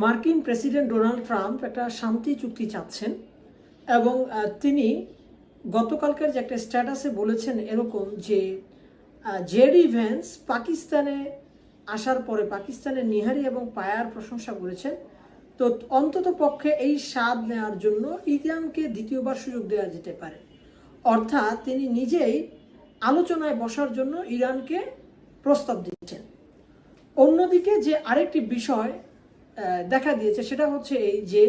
মার্কিন president Donald Trump একটা শান্তি চুক্তি চাচ্ছেন এবং তিনি গতকালকের যে একটা স্ট্যাটাসে বলেছেন এরকম যে জেডি ভ্যান্স পাকিস্তানে আসার পরে পাকিস্তানের নিহারি এবং পায়ার প্রশংসা করেছেন। তো অন্তত পক্ষে এই স্বাদ নেওয়ার জন্য ইরানকে দ্বিতীয়বার সুযোগ দেওয়া যেতে পারে, অর্থাৎ তিনি নিজেই আলোচনায় বসার জন্য ইরানকে প্রস্তাব দিচ্ছেন। অন্যদিকে যে আরেকটি বিষয় দেখা দিয়েছে সেটা হচ্ছে এই যে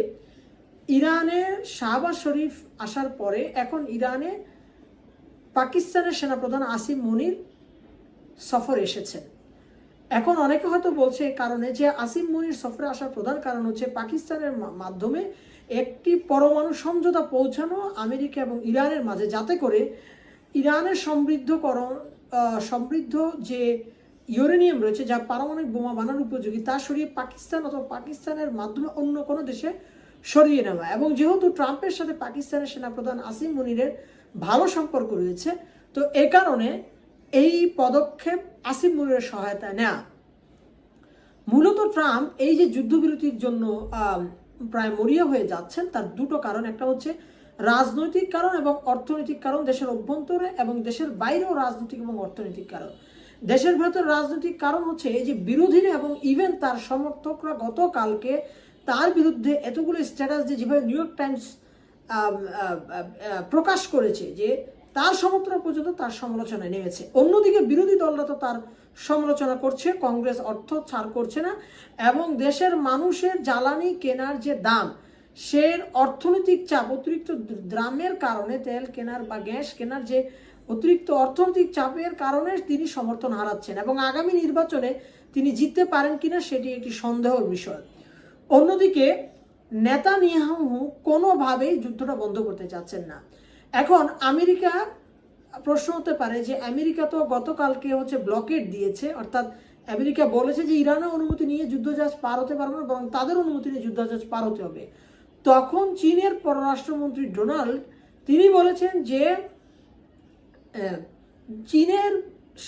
ইরানের শাহবাজ শরীফ আসার পরে এখন ইরানে পাকিস্তানের সেনাপ্রধান আসিম মুনির সফর এসেছেন। এখন অনেকে হয়তো বলছে এই কারণে যে আসিম মুনির সফরে আসার প্রধান কারণ হচ্ছে পাকিস্তানের মাধ্যমে একটি পরমাণু সমঝোতা পৌঁছানো আমেরিকা এবং ইরানের মাঝে, যাতে করে ইরানের সমৃদ্ধ যে ইউরেনিয়াম রয়েছে যা পারমাণবিক বোমা বানানোর উপযোগী তা সরিয়ে পাকিস্তান অথবা পাকিস্তানের মাধ্যমে অন্য কোনো দেশে সরিয়ে নেওয়া। এবং যেহেতু ট্রাম্পের সাথে পাকিস্তানের সেনাপ্রধান আসিম মুনিরের ভালো সম্পর্ক রয়েছে, তো এ কারণে এই পদক্ষেপ আসিম মুনিরের সহায়তা নেওয়া। মূলত ট্রাম্প এই যে যুদ্ধবিরতির জন্য প্রায় মরিয়া হয়ে যাচ্ছেন তার দুটো কারণ, একটা হচ্ছে রাজনৈতিক কারণ এবং অর্থনৈতিক কারণ। দেশের অভ্যন্তরে এবং দেশের বাইরেও রাজনৈতিক এবং অর্থনৈতিক কারণ। দেশের ভেতর রাজনৈতিক কারণ হচ্ছে এই যে বিরোধীরা এবং ইভেন তার সমর্থকরা গতকালকে তার বিরুদ্ধে এতগুলো স্ট্যাটাস দিয়ে যেভাবে নিউ ইয়র্ক টাইমস প্রকাশ করেছে যে তার সমর্থক পর্যন্ত তার সমালোচনায় নেমেছে। অন্যদিকে বিরোধী দলরা তো তার সমালোচনা করছে, কংগ্রেস অর্থ ছাড় করছে না এবং দেশের মানুষের জ্বালানি কেনার যে দাম, সে অর্থনৈতিক চাপ, অতিরিক্ত দামের কারণে তেল কেনার বা গ্যাস কেনার যে অতিরিক্ত অর্থনৈতিক চাপের কারণে তিনি সমর্থন হারাচ্ছেন এবং আগামী নির্বাচনে তিনি জিততে পারেন কিনা সেটি একটি সন্দেহের বিষয়। অন্যদিকে নেতানিয়াহু কোনোভাবেই যুদ্ধটা বন্ধ করতে চাচ্ছেন না। এখন আমেরিকা, প্রশ্ন হতে পারে যে আমেরিকা তো গতকালকে ব্লকেড দিয়েছে, অর্থাৎ আমেরিকা বলেছে যে ইরানের অনুমতি নিয়ে যুদ্ধজাহাজ পার হতে পারবে না, বরং তাদের অনুমতি নিয়ে যুদ্ধজাহাজ পার হতে হবে। তখন চীনের পররাষ্ট্রমন্ত্রী ডোনাল্ড তিনি বলেছেন যে চীনের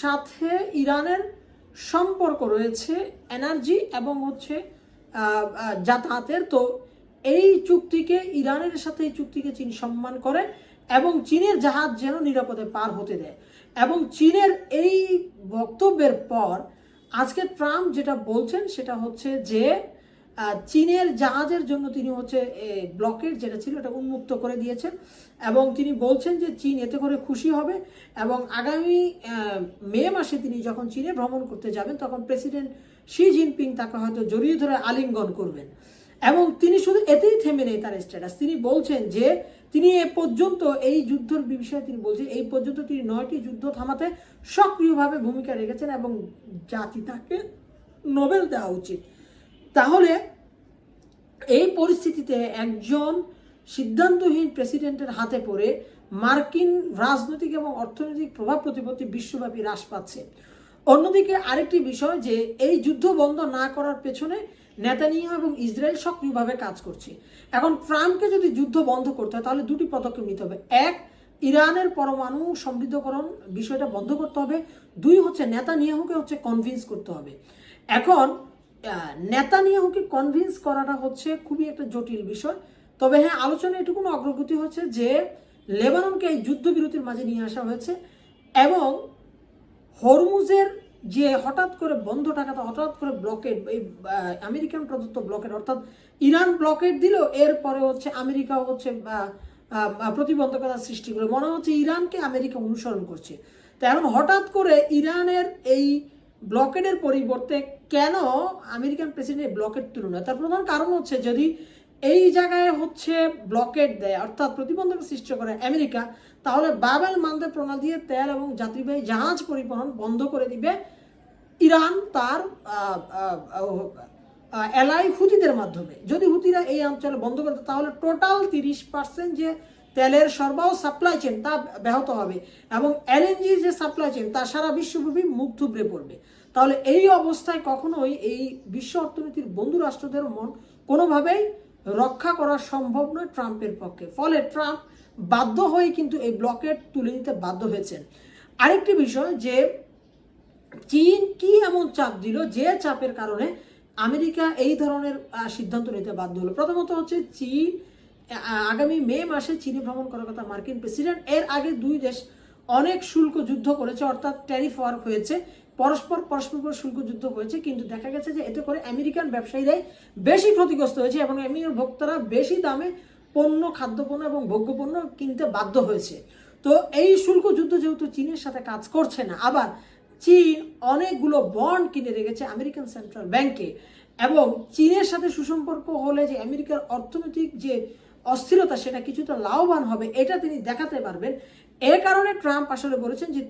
সাথে ইরানের সম্পর্ক রয়েছে এনার্জি এবং যাতায়াতের। তো এই চুক্তিকে, ইরানের সাথে এই চুক্তিকে চীন সম্মান করে এবং চীনের জাহাজ যেন নিরাপদে পার হতে দেয়। এবং চীনের এই বক্তব্যের পর আজকে ট্রাম্প যেটা বলছেন সেটা হচ্ছে যে চীনের জাহাজের জন্য তিনি ব্লকেড যেটা ছিল এটা উন্মুক্ত করে দিয়েছেন এবং তিনি বলছেন যে চীন এতে করে খুশি হবে এবং আগামী মে মাসে তিনি যখন চীনে ভ্রমণ করতে যাবেন তখন প্রেসিডেন্ট শি জিনপিং তাকে হয়তো জড়িয়ে ধরে আলিঙ্গন করবেন। এবং তিনি শুধু এতেই থেমে নেই তার স্ট্যাটাস, তিনি বলছেন যে তিনি এ পর্যন্ত এই যুদ্ধের বিষয়ে তিনি বলছেন এই পর্যন্ত তিনি 9টি যুদ্ধ থামাতে সক্রিয়ভাবে ভূমিকা রেখেছেন এবং জাতি তাকে নোবেল দেওয়া উচিত। তাহলে এই পরিস্থিতিতে একজন সিদ্ধান্তহীন প্রেসিডেন্টের হাতে পড়ে মার্কিন রাজনৈতিক এবং অর্থনৈতিক প্রভাব প্রতিপত্তি বিশ্বব্যাপী হ্রাস পাচ্ছে। অন্যদিকে আরেকটি বিষয় যে এই যুদ্ধ বন্ধ না করার পেছনে নেতানিয়াহু এবং ইসরায়েল সক্রিয়ভাবে কাজ করছে। এখন ট্রাম্পকে যদি যুদ্ধ বন্ধ করতে হয় তাহলে দুটি পদক্ষেপ নিতে হবে। এক, ইরানের পরমাণু সমৃদ্ধকরণ বিষয়টা বন্ধ করতে হবে। দুই নেতানিয়াহুকে কনভিন্স করতে হবে। এখন নেতানিয়াহুকে কনভিন্স করাটা খুবই একটা জটিল বিষয়। তবে হ্যাঁ, আলোচনায় এটুকুন অগ্রগতি হচ্ছে যে লেবাননকে এই যুদ্ধবিরতির মাঝে নিয়ে আসা হয়েছে এবং হরমুজের যে হঠাৎ করে বন্ধ থাকাটা, হঠাৎ করে ব্লকেড, এই আমেরিকান প্রদত্ত ব্লকেড, অর্থাৎ ইরান ব্লকেড দিল, এরপরে আমেরিকা প্রতিবন্ধকতা সৃষ্টি করে মনে হচ্ছে ইরানকে আমেরিকা অনুসরণ করছে। তো এখন হঠাৎ করে ইরানের এই ব্লকেডের পরিবর্তে কেন আমেরিকান প্রেসিডেন্ট ব্লকেড তুলনা? তার প্রধান কারণ যদি এই জায়গায় ব্লকেড দেয়, অর্থাৎ প্রতিবন্ধক সৃষ্টি করে আমেরিকা, তাহলে বাবেল মানদেব প্রণালী দিয়ে তেল এবং যাত্রীবাহী জাহাজ পরিবহন বন্ধ করে দিবে ইরান তার এলাই হুতিদের মাধ্যমে। যদি হুতিরা এই অঞ্চলে বন্ধ করে তাহলে টোটাল 30% যে তেলের সরবরাহ সাপ্লাই চেন তা ব্যাহত হবে এবং এলএনজি যে সাপ্লাই চেন তা সারা বিশ্বব্যাপী মুখ থুবড়ে পড়বে। তাহলে এই অবস্থায় কখনোই এই বিশ্ব অর্থনীতির বন্ধু রাষ্ট্রদের মন কোনোভাবেই রক্ষা করা সম্ভব নয় ট্রাম্পের পক্ষে। ফলে ট্রাম্প বাধ্য হয়ে কিন্তু এই ব্লকেড তুলে নিতে বাধ্য হয়েছেন। আরেকটি বিষয় যে চীন কি এমন চাপ দিল যে চাপের কারণে আমেরিকা এই ধরনের সিদ্ধান্ত নিতে বাধ্য হলো? প্রথমত হচ্ছে চীন আগামী মে মাসে চীনে ভ্রমণ করার কথা মার্কিন প্রেসিডেন্ট। এর আগে দুই দেশ অনেক শুল্ক যুদ্ধ করেছে, অর্থাৎ ট্যারিফ ওয়ার হয়েছে, পরস্পর শুল্ক যুদ্ধ হয়েছে, কিন্তু দেখা গেছে যে এতে করে আমেরিকান ব্যবসায়ীরাই বেশি ক্ষতিগ্রস্ত হয়েছে এবং আমেরিকান ভোক্তারা বেশি দামে খাদ্যপণ্য এবং ভোগ্যপণ্য কিনতে বাধ্য হয়েছে। তো এই শুল্ক যুদ্ধ যেহেতু চীনের সাথে কাজ করছে না, আবার চীন অনেকগুলো বন্ড কিনে রেখেছে আমেরিকান সেন্ট্রাল ব্যাংকে, এবং চীনের সাথে সুসম্পর্ক হলে যে আমেরিকার অর্থনৈতিক যে অস্থিরতা সেটা কিছুটা লাভবান হবে, এটা তিনি দেখাতে পারবেন। এ কারণে ট্রাম্প আসলে বলেছেন যে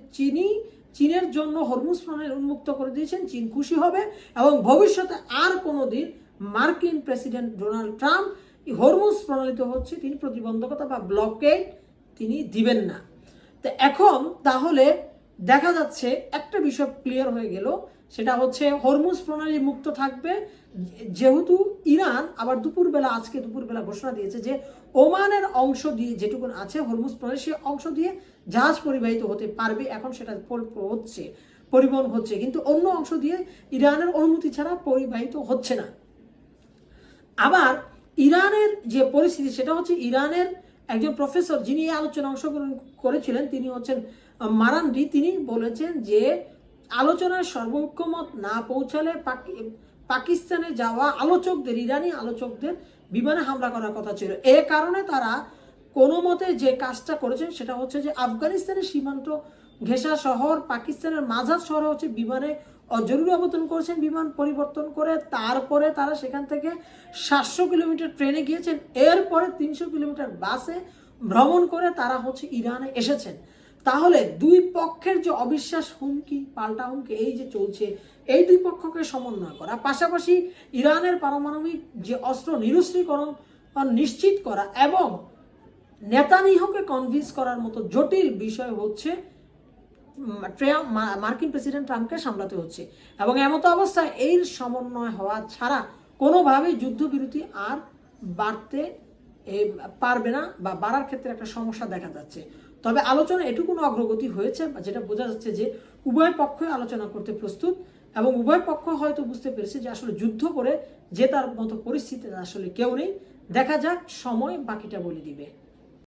চীনের জন্য হরমুজ প্রণালী উন্মুক্ত করে দিয়েছেন, চীন খুশি হবে এবং ভবিষ্যতে আর কোনোদিন মার্কিন প্রেসিডেন্ট ডোনাল্ড ট্রাম্প হরমুজ প্রণালীতে হচ্ছে তিনি প্রতিবন্ধকতা বা ব্লকেড তিনি দিবেন না। তো এখন তাহলে দেখা যাচ্ছে একটা বিষয় ক্লিয়ার হয়ে গেল, সেটা হচ্ছে হরমুজ প্রণালী মুক্ত থাকবে, যেহেতু ইরান আবার আজকে দুপুরবেলা ঘোষণা দিয়েছে যে ওমানের অংশ দিয়ে যেটুকু আছে হরমুজ প্রণালী সে অংশ দিয়ে জাহাজ পরিবাহিত হতে পারবে। এখন সেটা পরিবহন হচ্ছে, কিন্তু অন্য অংশ দিয়ে ইরানের অনুমতি ছাড়া পরিবাহিত হচ্ছে না। আবার ইরানের যে পরিস্থিতি সেটা হচ্ছে ইরানের একজন প্রফেসর যিনি এই আলোচনায় অংশগ্রহণ করেছিলেন, তিনি হচ্ছেন মারান্ডি, তিনি বলেছেন যে আলোচনায় সর্বৈক্যমত না পৌঁছালে পাকিস্তানে যাওয়া ইরানি আলোচকদের বিমানে হামলা করার কথা ছিল। এ কারণে তারা কোনো মতে যে কাজটা করেছেন সেটা হচ্ছে যে আফগানিস্তানের সীমান্ত ঘেঁষা শহর পাকিস্তানের মাঝার শহরে হচ্ছে বিমানে জরুরি অবতরণ করেছেন, বিমান পরিবর্তন করে তারপরে তারা সেখান থেকে 700 কিলোমিটার ট্রেনে গিয়েছেন, এরপরে 300 কিলোমিটার বাসে ভ্রমণ করে তারা হচ্ছে ইরানে এসেছেন। তাহলে দুই পক্ষের যে অবিশ্বাস হুমকি পাল্টা হুমকি এই যে চলছে, এই দুই পক্ষকে সমন্বয় করা, পাশাপাশি ইরানের পারমাণবিক যে অস্ত্র নিরস্ত্রীকরণ নিশ্চিত করা এবং নেতানিয়াহুকে কনভিন্স করার মতো জটিল বিষয় হচ্ছে মার্কিন প্রেসিডেন্ট ট্রাম্পকে সামলাতে হচ্ছে। এবং এমতো অবস্থায় এই সমন্বয় হওয়া ছাড়া কোনোভাবেই যুদ্ধবিরতি আর বাড়তে পারবে না বা বাড়ার ক্ষেত্রে একটা সমস্যা দেখা যাচ্ছে। তবে আলোচনা এটুকুন অগ্রগতি হয়েছে, যেটা বোঝা যাচ্ছে যে উভয় পক্ষই আলোচনা করতে প্রস্তুত এবং উভয় পক্ষ হয়তো বুঝতে পেরেছে যে আসলে যুদ্ধ করে জেতার মতো পরিস্থিতি আসলে কেউ নেই। দেখা যাক, সময় বাকিটা বলে দিবে।